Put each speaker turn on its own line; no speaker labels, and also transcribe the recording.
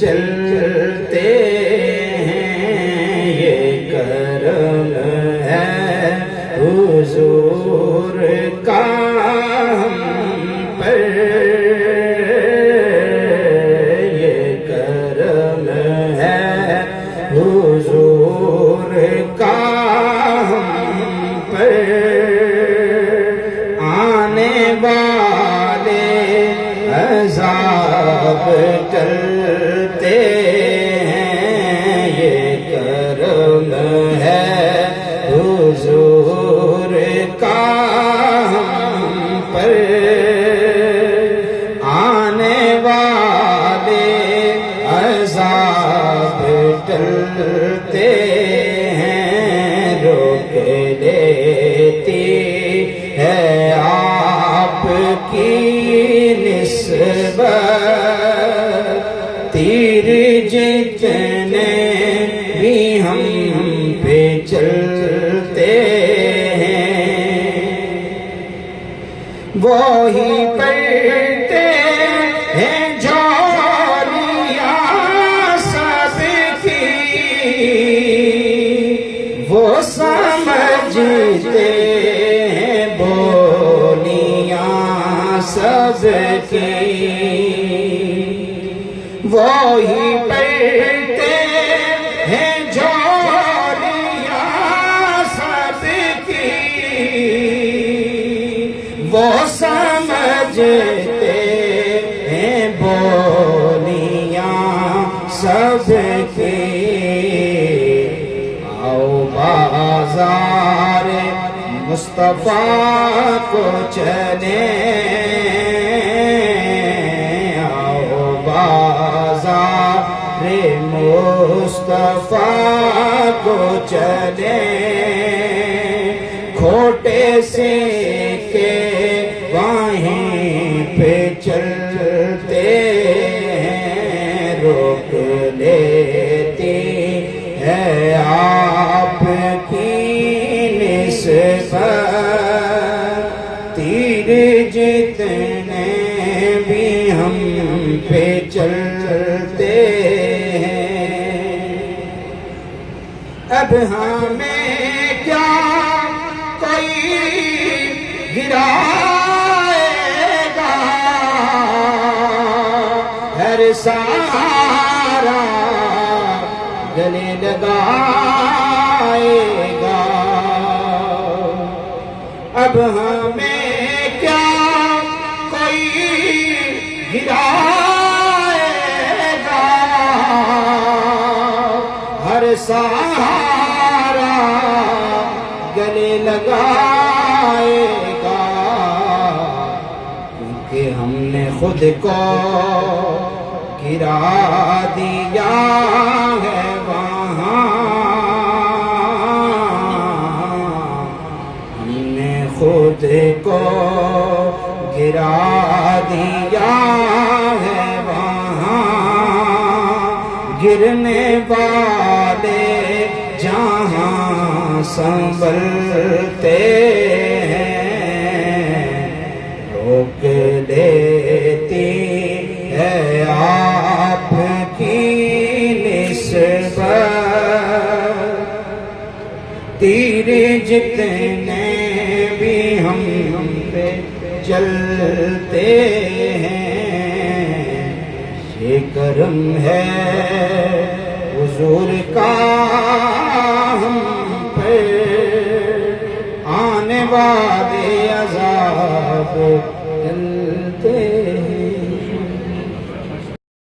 چلتے ہیں، یہ کرم ہے حضور کا ہم پر، یہ کرم ہے حضور کا ہم پر، آنے والے عذاب ٹلتے ہیں، یہ کرم ہے حضور کا ہم پر، آنے والے عذاب ٹلتے ہیں، روک لیتی ہے آپ کی نسبت، تیر جتنے بھی ہم پہ چلتے ہیں، وہی پڑھتے ہیں جولیاں سب کی، وہ سمجھتے ہیں بولیاں سب کی، وہی پڑھتے ہیں جولیاں سب کی، وہ سمجھتے ہیں بولیاں سب کی، آؤ بازار مصطفیٰ کو چلیں، آؤ بازار مصطفیٰ کو چلیں، کھوٹے سے کے وہیں پہ چلتے ہیں، روک لیتی ہے آپ کی نسبت، تیر جتنے بھی ہم پہ چلتے ہیں، اب ہمیں کیا کوئی گرائے گا، ہر سہارا گلے لگائے گا، اب ہمیں کیا کوئی گرائے گا، ہر سہارا گلے لگائے گا، کیونکہ ہم نے خود کو گرا دیا ہے وہاں، ہم نے خود کو گرا دیا ہے وہاں، گرنے والے جہاں سنبھلتے ہیں، روک لیتی ہے آپ کی نسبت، تیر جتنے بھی ہم پہ چلتے ہیں، یہ کرم ہے حضور کا ہم پہ، آنے والے عذاب ٹلتے